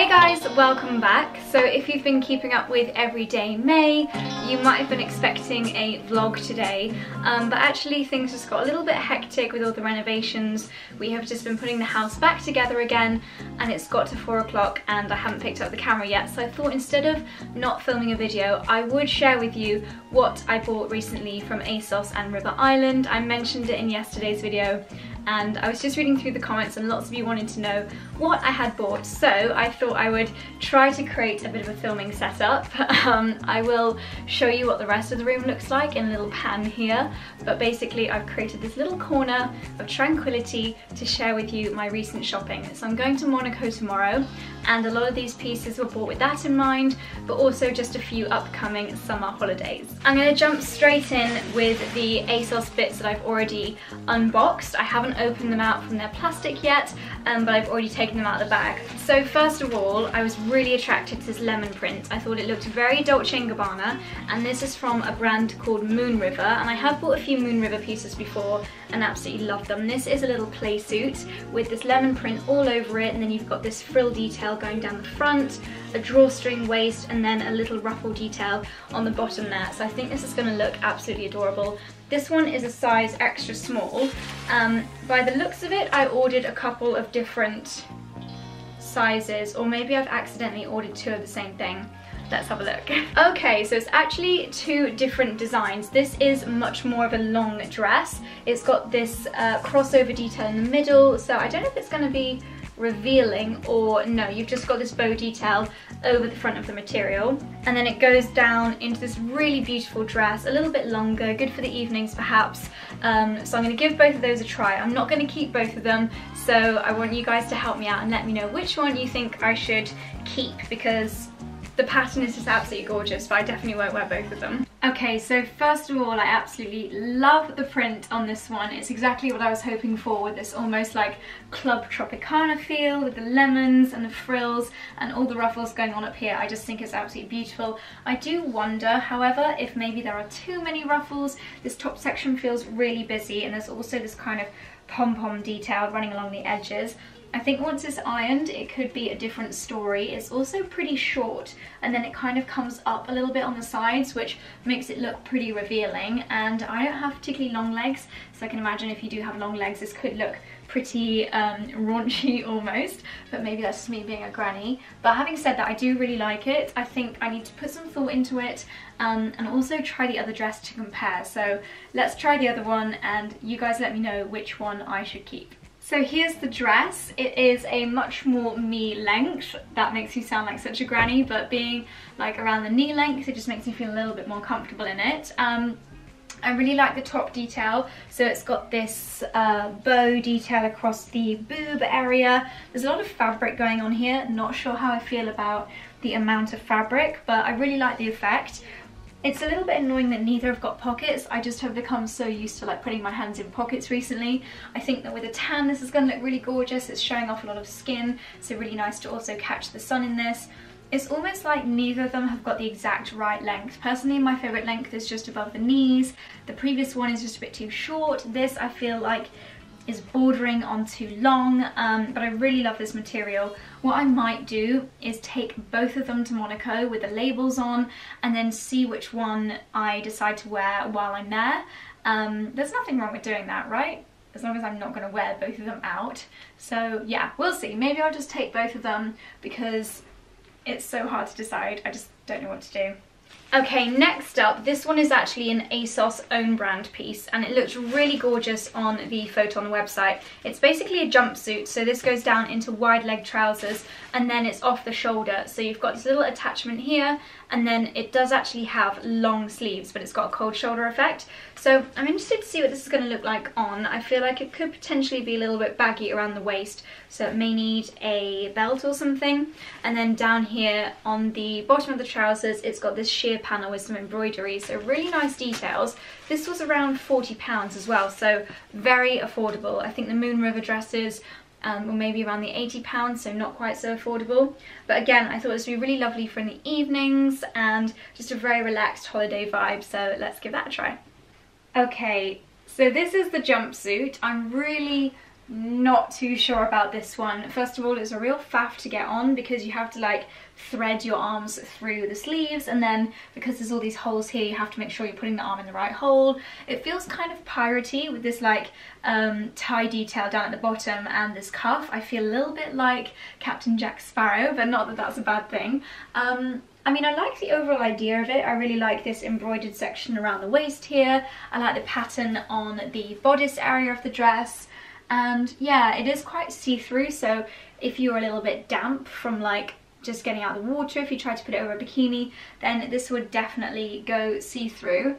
Hey guys, welcome back. So if you've been keeping up with Everyday May, you might have been expecting a vlog today, but actually things just got a little bit hectic with all the renovations. We have just been putting the house back together again and it's got to 4 o'clock and I haven't picked up the camera yet, so I thought instead of not filming a video, I would share with you what I bought recently from ASOS and River Island. I mentioned it in yesterday's video and I was just reading through the comments and lots of you wanted to know what I had bought, so I thought I would try to create a bit of a filming setup. I will show you what the rest of the room looks like in a little pan here, but basically I've created this little corner of tranquility to share with you my recent shopping. So I'm going to Monaco tomorrow and a lot of these pieces were bought with that in mind, but also just a few upcoming summer holidays. I'm going to jump straight in with the ASOS bits that I've already unboxed. I haven't opened them out from their plastic yet, but I've already taken them out of the bag. So first of all, I was really attracted to this lemon print. I thought it looked very Dolce & Gabbana, and this is from a brand called Moon River, and I have bought a few Moon River pieces before and absolutely love them. This is a little play suit with this lemon print all over it, and then you've got this frill detail going down the front, a drawstring waist, and then a little ruffle detail on the bottom there. So I think this is going to look absolutely adorable. This one is a size extra small. By the looks of it, I ordered a couple of different sizes, or maybe I've accidentally ordered two of the same thing. Let's have a look. Okay, so it's actually two different designs. This is much more of a long dress. It's got this crossover detail in the middle, so I don't know if it's going to be revealing or no. You've just got this bow detail over the front of the material, and then it goes down into this really beautiful dress, a little bit longer, good for the evenings perhaps. So I'm going to give both of those a try. I'm not going to keep both of them, so I want you guys to help me out and let me know which one you think I should keep, because the pattern is just absolutely gorgeous, but I definitely won't wear both of them. Okay, so first of all, I absolutely love the print on this one. It's exactly what I was hoping for, with this almost like Club Tropicana feel with the lemons and the frills and all the ruffles going on up here. I just think it's absolutely beautiful. I do wonder, however, if maybe there are too many ruffles. This top section feels really busy, and there's also this kind of pom-pom detail running along the edges. I think once it's ironed, it could be a different story. It's also pretty short, and then it kind of comes up a little bit on the sides, which makes it look pretty revealing. And I don't have particularly long legs, so I can imagine if you do have long legs, this could look pretty raunchy almost, but maybe that's just me being a granny. But having said that, I do really like it. I think I need to put some thought into it, and also try the other dress to compare. So let's try the other one, and you guys let me know which one I should keep. So here's the dress. It is a much more me length. That makes me sound like such a granny, but being like around the knee length, it just makes me feel a little bit more comfortable in it. I really like the top detail. So it's got this bow detail across the boob area. There's a lot of fabric going on here. Not sure how I feel about the amount of fabric, but I really like the effect. It's a little bit annoying that neither have got pockets. I just have become so used to like putting my hands in pockets recently. I think that with a tan this is going to look really gorgeous. It's showing off a lot of skin, so really nice to also catch the sun in this. It's almost like neither of them have got the exact right length. Personally, my favourite length is just above the knees. The previous one is just a bit too short. This I feel like is bordering on too long, but I really love this material. What I might do is take both of them to Monaco with the labels on and then see which one I decide to wear while I'm there. There's nothing wrong with doing that, right? As long as I'm not going to wear both of them out. So yeah, we'll see. Maybe I'll just take both of them because it's so hard to decide. I just don't know what to do. Okay, next up, this one is actually an ASOS own brand piece, and it looks really gorgeous on the photo on the website. It's basically a jumpsuit, so this goes down into wide leg trousers and then it's off the shoulder. So you've got this little attachment here, and then it does actually have long sleeves, but it's got a cold shoulder effect. So I'm interested to see what this is going to look like on. I feel like it could potentially be a little bit baggy around the waist, so it may need a belt or something. And then down here on the bottom of the trousers, it's got this sheer panel with some embroidery, so really nice details. This was around £40 as well, so very affordable. I think the Moon River dresses or maybe around the £80, so not quite so affordable. But again, I thought this would be really lovely for in the evenings and just a very relaxed holiday vibe, so let's give that a try. Okay, so this is the jumpsuit. I'm really not too sure about this one. First of all, it's a real faff to get on because you have to like thread your arms through the sleeves, and then because there's all these holes here, you have to make sure you're putting the arm in the right hole. It feels kind of piratey with this like tie detail down at the bottom and this cuff. I feel a little bit like Captain Jack Sparrow, but not that that's a bad thing. I mean, I like the overall idea of it. I really like this embroidered section around the waist here. I like the pattern on the bodice area of the dress. And yeah, it is quite see-through, so if you're a little bit damp from like just getting out of the water, if you try to put it over a bikini, then this would definitely go see-through.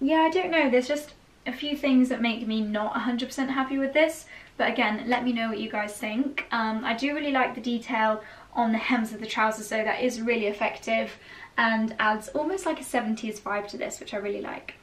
Yeah, I don't know, there's just a few things that make me not 100% happy with this, but again, let me know what you guys think. I do really like the detail on the hems of the trousers, so that is really effective and adds almost like a 70s vibe to this, which I really like.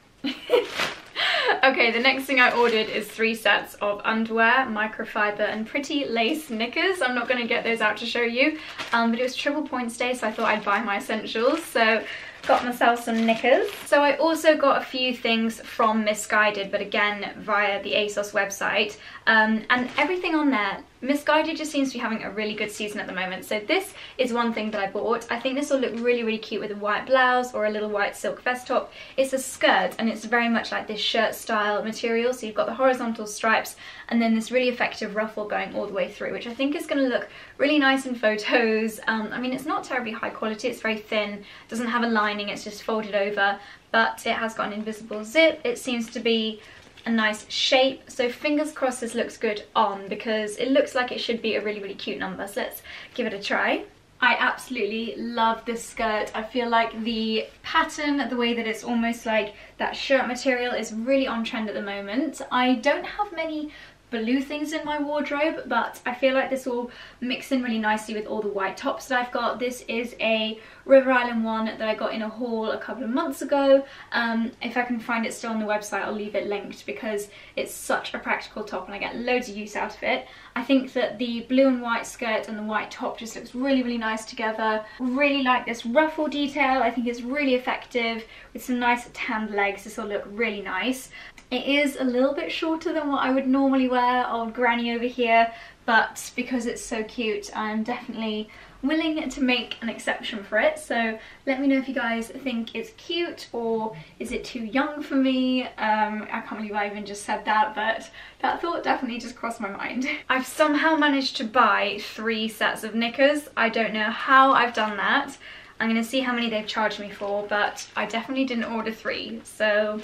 Okay, the next thing I ordered is 3 sets of underwear, microfiber and pretty lace knickers. I'm not going to get those out to show you, but it was triple points day, so I thought I'd buy my essentials. So got myself some knickers. So I also got a few things from Missguided, but again via the ASOS website, and everything on there. Missguided just seems to be having a really good season at the moment. So this is one thing that I bought. I think this will look really, really cute with a white blouse or a little white silk vest top. It's a skirt and it's very much like this shirt style material. So you've got the horizontal stripes and then this really effective ruffle going all the way through, which I think is going to look really nice in photos. I mean, it's not terribly high quality. It's very thin, doesn't have a lining, it's just folded over, but it has got an invisible zip. It seems to be a nice shape, so fingers crossed this looks good on, because it looks like it should be a really, really cute number. So let's give it a try. I absolutely love this skirt. I feel like the pattern, the way that it's almost like that shirt material, is really on trend at the moment. I don't have many blue things in my wardrobe, but I feel like this will mix in really nicely with all the white tops that I've got. This is a River Island one that I got in a haul a couple of months ago. If I can find it still on the website, I'll leave it linked, because it's such a practical top and I get loads of use out of it. I think that the blue and white skirt and the white top just looks really, really nice together. Really like this ruffle detail. I think it's really effective with some nice tanned legs. This will look really nice. It is a little bit shorter than what I would normally wear, old granny over here, but because it's so cute, I'm definitely willing to make an exception for it. So let me know if you guys think it's cute, or is it too young for me? I can't believe I even just said that, but that thought definitely just crossed my mind. I've somehow managed to buy 3 sets of knickers. I don't know how I've done that. I'm going to see how many they've charged me for, but I definitely didn't order 3, so...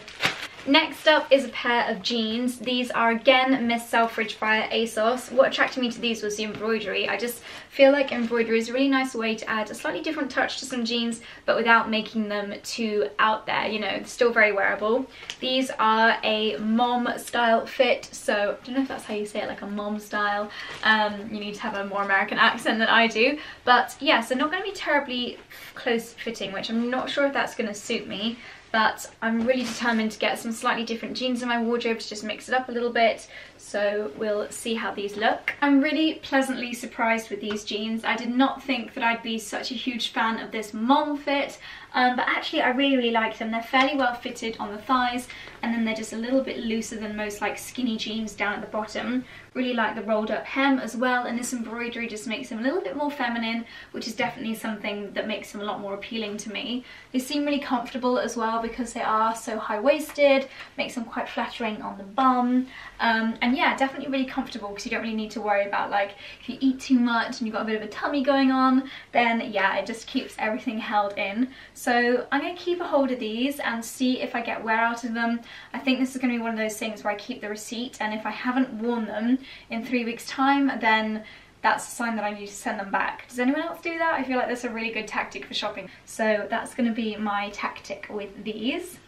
Next up is a pair of jeans. These are again Miss Selfridge via ASOS. What attracted me to these was the embroidery. I just feel like embroidery is a really nice way to add a slightly different touch to some jeans, but without making them too out there, you know, still very wearable. These are a mom style fit, so I don't know if that's how you say it, like a mom style. You need to have a more American accent than I do, but yeah, so not going to be terribly close fitting, which I'm not sure if that's going to suit me. But I'm really determined to get some slightly different jeans in my wardrobe to just mix it up a little bit, so we'll see how these look. I'm really pleasantly surprised with these jeans. I did not think that I'd be such a huge fan of this mom fit, but actually I really, really like them. They're fairly well fitted on the thighs, and then they're just a little bit looser than most like skinny jeans down at the bottom. Really like the rolled up hem as well, and this embroidery just makes them a little bit more feminine, which is definitely something that makes them a lot more appealing to me. They seem really comfortable as well because they are so high-waisted, makes them quite flattering on the bum, and yeah, definitely really comfortable because you don't really need to worry about like if you eat too much and you've got a bit of a tummy going on, then yeah, it just keeps everything held in. So I'm going to keep a hold of these and see if I get wear out of them. I think this is going to be one of those things where I keep the receipt, and if I haven't worn them in 3 weeks time, then that's a sign that I need to send them back. Does anyone else do that? I feel like that's a really good tactic for shopping. So that's going to be my tactic with these.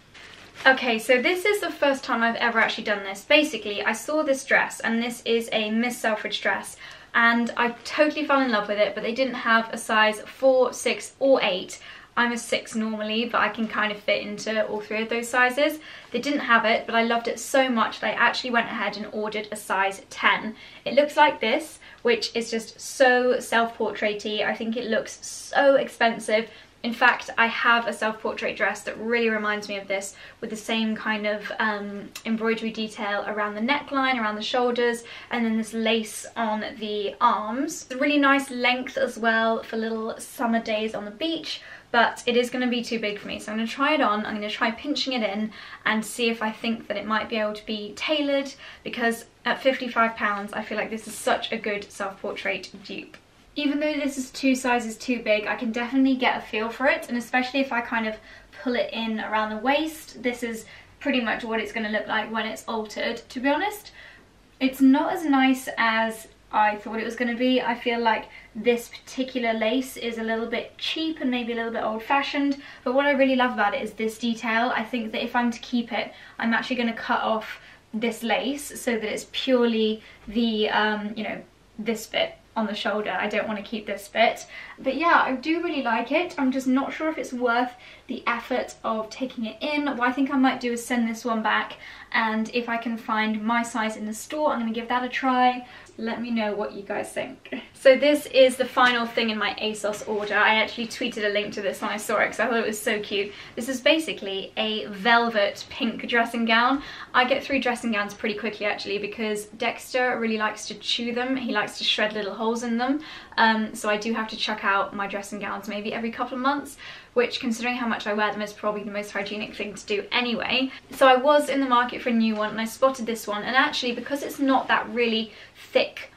Okay, so this is the first time I've ever actually done this. Basically, I saw this dress, and this is a Miss Selfridge dress, and I totally fell in love with it, but they didn't have a size 4, 6 or 8. I'm a 6 normally, but I can kind of fit into all 3 of those sizes. They didn't have it, but I loved it so much that I actually went ahead and ordered a size 10. It looks like this, which is just so self-portrait-y. I think it looks so expensive. In fact, I have a self-portrait dress that really reminds me of this, with the same kind of embroidery detail around the neckline, around the shoulders, and then this lace on the arms. It's a really nice length as well for little summer days on the beach, but it is going to be too big for me, so I'm going to try it on. I'm going to try pinching it in and see if I think that it might be able to be tailored, because at £55 I feel like this is such a good self-portrait dupe. Even though this is 2 sizes too big, I can definitely get a feel for it, and especially if I kind of pull it in around the waist, this is pretty much what it's going to look like when it's altered. To be honest, it's not as nice as I thought it was going to be. I feel like this particular lace is a little bit cheap and maybe a little bit old-fashioned, but what I really love about it is this detail. I think that if I'm to keep it, I'm actually going to cut off this lace so that it's purely the, you know, this bit on the shoulder. I don't want to keep this bit. But yeah, I do really like it. I'm just not sure if it's worth the effort of taking it in. What I think I might do is send this one back, and if I can find my size in the store, I'm going to give that a try. Let me know what you guys think. So this is the final thing in my ASOS order. I actually tweeted a link to this when I saw it because I thought it was so cute. This is basically a velvet pink dressing gown. I get through dressing gowns pretty quickly actually, because Dexter really likes to chew them. He likes to shred little holes in them. So I do have to chuck out my dressing gowns maybe every couple of months, which, considering how much I wear them, is probably the most hygienic thing to do anyway. So I was in the market for a new one and I spotted this one, and actually because it's not that really thick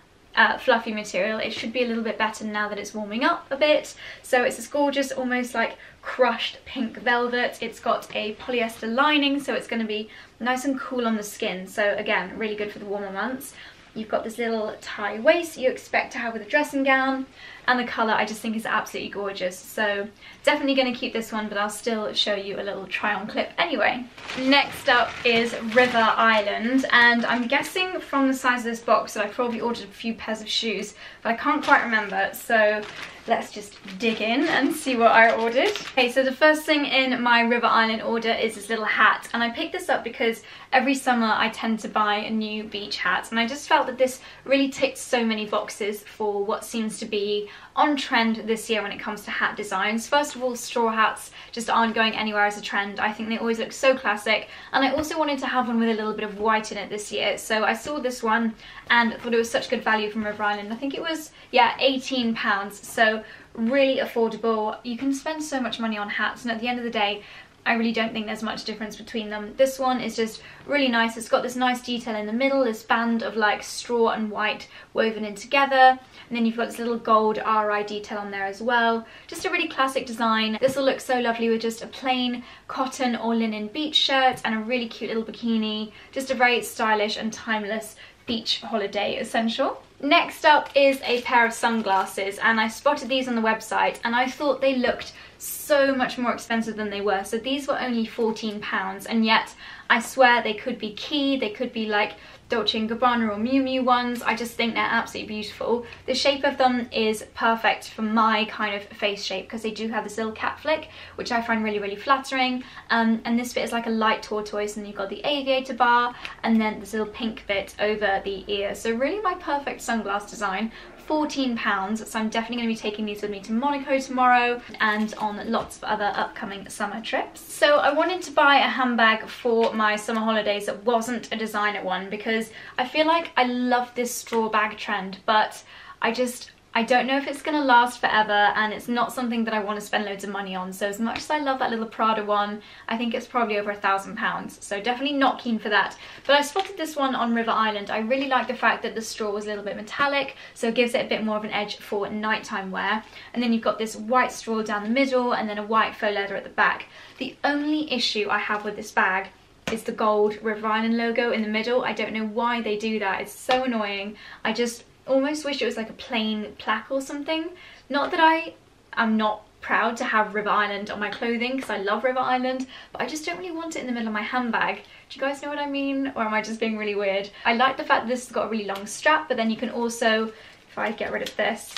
fluffy material, it should be a little bit better now that it's warming up a bit. So it's this gorgeous, almost like crushed pink velvet. It's got a polyester lining, so it's going to be nice and cool on the skin. So again, really good for the warmer months. You've got this little tie waist you expect to have with a dressing gown, and the colour I just think is absolutely gorgeous. So definitely going to keep this one, but I'll still show you a little try on clip anyway. Next up is River Island, and I'm guessing from the size of this box that I probably ordered a few pairs of shoes, but I can't quite remember, so let's just dig in and see what I ordered. Okay, so the first thing in my River Island order is this little hat, and I picked this up because every summer I tend to buy a new beach hat, and I just felt that this really ticked so many boxes for what seems to be on trend this year when it comes to hat designs. First of all, straw hats just aren't going anywhere as a trend. I think they always look so classic, and I also wanted to have one with a little bit of white in it this year, so I saw this one and thought it was such good value from River Island. I think it was, yeah, £18, so really affordable. You can spend so much money on hats, and at the end of the day, I really don't think there's much difference between them. This one is just really nice. It's got this nice detail in the middle, this band of like straw and white woven in together, and then you've got this little gold RI detail on there as well. Just a really classic design. This will look so lovely with just a plain cotton or linen beach shirt and a really cute little bikini. Just a very stylish and timeless beach holiday essential. Next up is a pair of sunglasses, and I spotted these on the website and I thought they looked so much more expensive than they were. So these were only £14, and yet I swear they could be Key, they could be like Dolce & Gabbana or Miu Miu ones. I just think they're absolutely beautiful. The shape of them is perfect for my kind of face shape because they do have this little cap flick, which I find really, really flattering. And this bit is like a light tortoise, and you've got the aviator bar and then this little pink bit over the ear. So really my perfect sunglass design. £14, so I'm definitely going to be taking these with me to Monaco tomorrow and on lots of other upcoming summer trips. So I wanted to buy a handbag for my summer holidays that wasn't a designer one, because I feel like I love this straw bag trend, but I don't know if it's going to last forever, and it's not something that I want to spend loads of money on. So as much as I love that little Prada one, I think it's probably over £1,000, so definitely not keen for that. But I spotted this one on River Island. I really like the fact that the straw was a little bit metallic, so it gives it a bit more of an edge for nighttime wear. And then you've got this white straw down the middle and then a white faux leather at the back. The only issue I have with this bag is the gold River Island logo in the middle. I don't know why they do that. It's so annoying. I just almost wish it was like a plain plaque or something. Not that I am not proud to have River Island on my clothing, because I love River Island, but I just don't really want it in the middle of my handbag. Do you guys know what I mean? Or am I just being really weird? I like the fact that this has got a really long strap, but then you can also, if I get rid of this,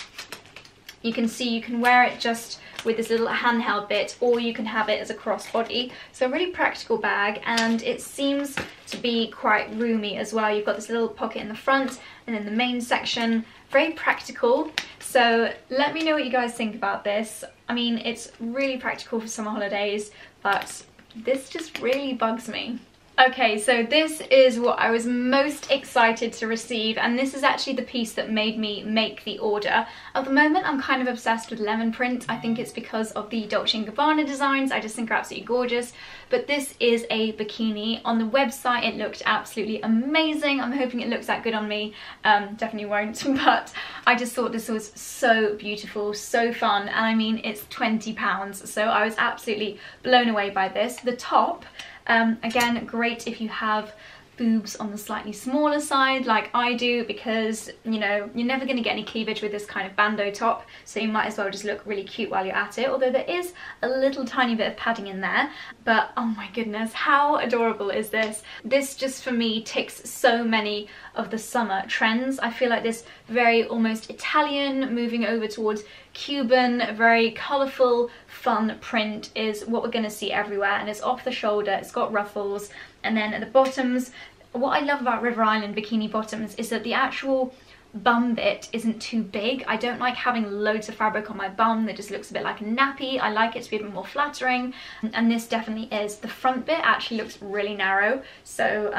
you can see you can wear it just with this little handheld bit, or you can have it as a crossbody. So a really practical bag, and it seems to be quite roomy as well. You've got this little pocket in the front, and then the main section. Very practical. So let me know what you guys think about this. I mean, it's really practical for summer holidays, but this just really bugs me. Okay, so this is what I was most excited to receive, and this is actually the piece that made me make the order. At the moment, I'm kind of obsessed with lemon print. I think it's because of the Dolce & Gabbana designs. I just think they're absolutely gorgeous. But this is a bikini. On the website, it looked absolutely amazing. I'm hoping it looks that good on me. Definitely won't, but I just thought this was so beautiful, so fun, and I mean, it's £20, so I was absolutely blown away by this. The top, again, great if you have boobs on the slightly smaller side like I do, because you know you're never going to get any cleavage with this kind of bandeau top, so you might as well just look really cute while you're at it, although there is a little tiny bit of padding in there. But oh my goodness, how adorable is this? This just for me ticks so many of the summer trends. I feel like this very almost Italian moving over towards Cuban, very colourful, fun print is what we're going to see everywhere, and it's off the shoulder, it's got ruffles, and then at the bottoms, what I love about River Island bikini bottoms is that the actual bum bit isn't too big. I don't like having loads of fabric on my bum that just looks a bit like a nappy. I like it to be a bit more flattering, and this definitely is. The front bit actually looks really narrow, so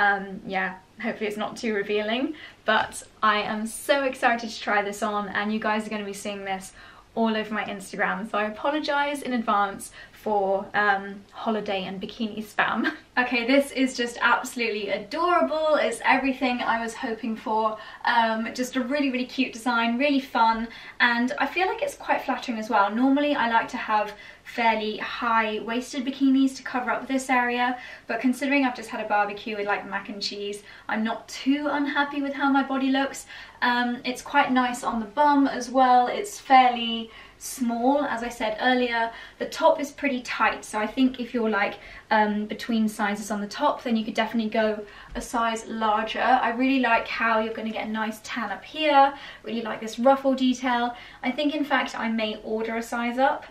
yeah, hopefully it's not too revealing, but I am so excited to try this on, and you guys are going to be seeing this all over my Instagram, so I apologise in advance for holiday and bikini spam. Okay, this is just absolutely adorable. It's everything I was hoping for. Just a really, really cute design, really fun, and I feel like it's quite flattering as well. Normally I like to have fairly high-waisted bikinis to cover up this area, but considering I've just had a barbecue with like mac and cheese, I'm not too unhappy with how my body looks. It's quite nice on the bum as well. It's fairly small, as I said earlier. The top is pretty tight, so I think if you're like between sizes on the top, then you could definitely go a size larger. I really like how you're going to get a nice tan up here. Really like this ruffle detail. I think in fact I may order a size up,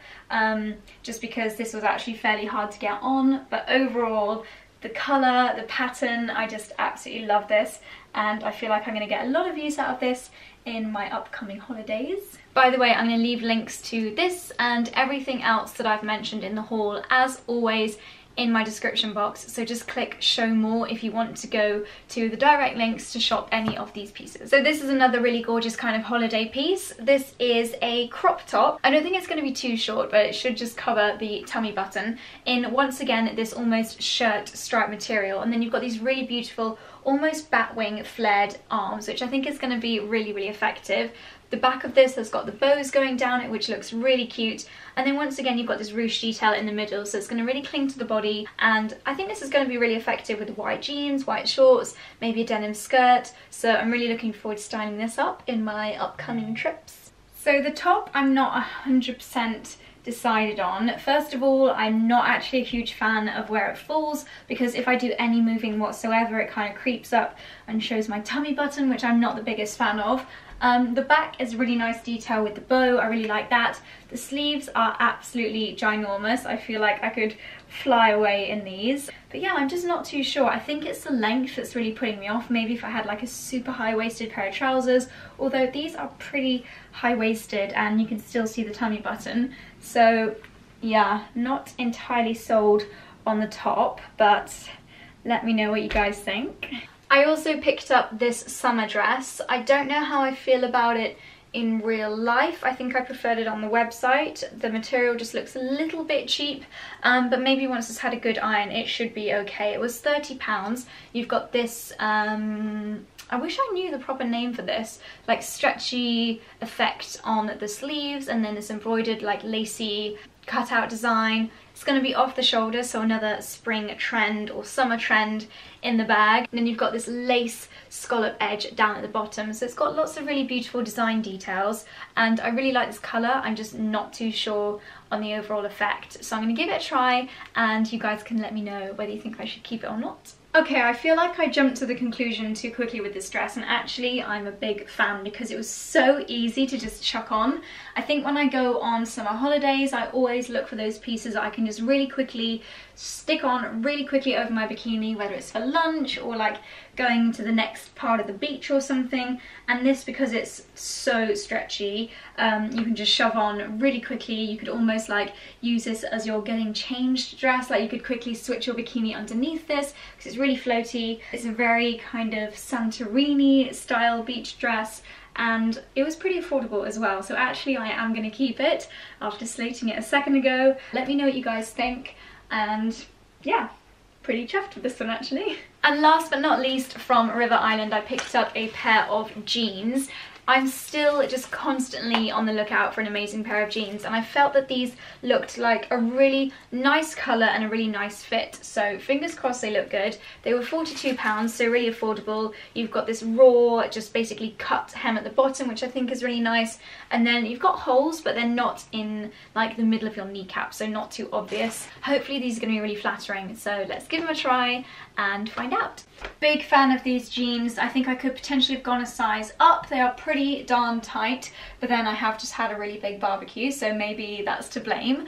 just because this was actually fairly hard to get on, but overall the colour, the pattern, I just absolutely love this, and I feel like I'm going to get a lot of use out of this in my upcoming holidays. By the way, I'm going to leave links to this and everything else that I've mentioned in the haul, as always, in my description box, so just click show more if you want to go to the direct links to shop any of these pieces. So this is another really gorgeous kind of holiday piece. This is a crop top. I don't think it's going to be too short, but it should just cover the tummy button in, once again, this almost shirt stripe material, and then you've got these really beautiful almost batwing flared arms, which I think is going to be really, really effective. The back of this has got the bows going down it, which looks really cute, and then once again you've got this ruche detail in the middle, so it's going to really cling to the body, and I think this is going to be really effective with white jeans, white shorts, maybe a denim skirt, so I'm really looking forward to styling this up in my upcoming trips. So the top I'm not 100% decided on. First of all, I'm not actually a huge fan of where it falls, because if I do any moving whatsoever it kind of creeps up and shows my tummy button, which I'm not the biggest fan of. The back is really nice detail with the bow, I really like that. The sleeves are absolutely ginormous. I feel like I could fly away in these. But yeah, I'm just not too sure. I think it's the length that's really putting me off. Maybe if I had like a super high-waisted pair of trousers, although these are pretty high-waisted and you can still see the tummy button. So yeah, not entirely sold on the top, but let me know what you guys think. I also picked up this summer dress. I don't know how I feel about it in real life. I think I preferred it on the website. The material just looks a little bit cheap, but maybe once it's had a good iron it should be okay. It was £30. You've got this, I wish I knew the proper name for this, like stretchy effect on the sleeves, and then this embroidered like lacy cutout design. It's going to be off the shoulder, so another spring trend or summer trend in the bag. And then you've got this lace scallop edge down at the bottom, so it's got lots of really beautiful design details, and I really like this colour. I'm just not too sure on the overall effect, so I'm going to give it a try and you guys can let me know whether you think I should keep it or not. Okay, I feel like I jumped to the conclusion too quickly with this dress, and actually I'm a big fan because it was so easy to just chuck on. I think when I go on summer holidays I always look for those pieces that I can just really quickly stick on really quickly over my bikini, whether it's for lunch or like going to the next part of the beach or something. And this, because it's so stretchy, you can just shove on really quickly. You could almost like use this as your getting changed dress, like you could quickly switch your bikini underneath this because it's really floaty. It's a very kind of Santorini style beach dress, and it was pretty affordable as well, so actually I am going to keep it after slating it a second ago. Let me know what you guys think, and yeah, pretty chuffed with this one actually. And last but not least, from River Island, I picked up a pair of jeans. I'm still just constantly on the lookout for an amazing pair of jeans, and I felt that these looked like a really nice colour and a really nice fit, so fingers crossed they look good. They were £42, so really affordable. You've got this raw, just basically cut hem at the bottom, which I think is really nice, and then you've got holes, but they're not in like the middle of your kneecap, so not too obvious. Hopefully these are going to be really flattering, so let's give them a try and find out. Big fan of these jeans. I think I could potentially have gone a size up. They are pretty darn tight, but then I have just had a really big barbecue, so maybe that's to blame.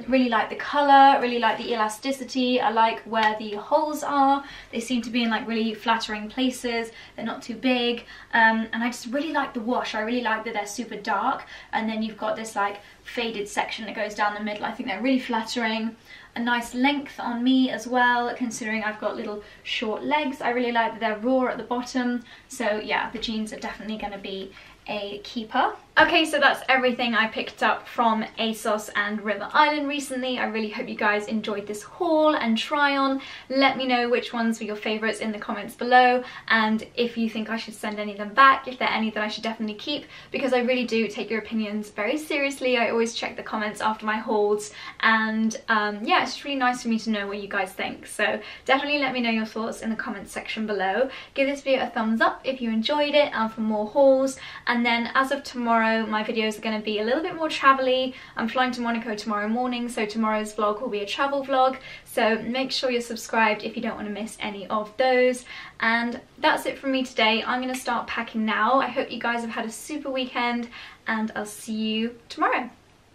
Really like the colour, really like the elasticity. I like where the holes are. They seem to be in like really flattering places. They're not too big, and I just really like the wash. I really like that they're super dark, and then you've got this like faded section that goes down the middle. I think they're really flattering. A nice length on me as well, considering I've got little short legs. I really like that they're raw at the bottom, so yeah, the jeans are definitely going to be a keeper. Okay, so that's everything I picked up from ASOS and River Island recently. I really hope you guys enjoyed this haul and try on. Let me know which ones were your favourites in the comments below, and if you think I should send any of them back, if there are any that I should definitely keep, because I really do take your opinions very seriously. I always check the comments after my hauls, and yeah, it's just really nice for me to know what you guys think. So definitely let me know your thoughts in the comments section below. Give this video a thumbs up if you enjoyed it and for more hauls. And then as of tomorrow, my videos are going to be a little bit more travel-y. I'm flying to Monaco tomorrow morning, so tomorrow's vlog will be a travel vlog, so make sure you're subscribed if you don't want to miss any of those. And that's it from me today. I'm going to start packing now. I hope you guys have had a super weekend, and I'll see you tomorrow.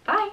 Bye!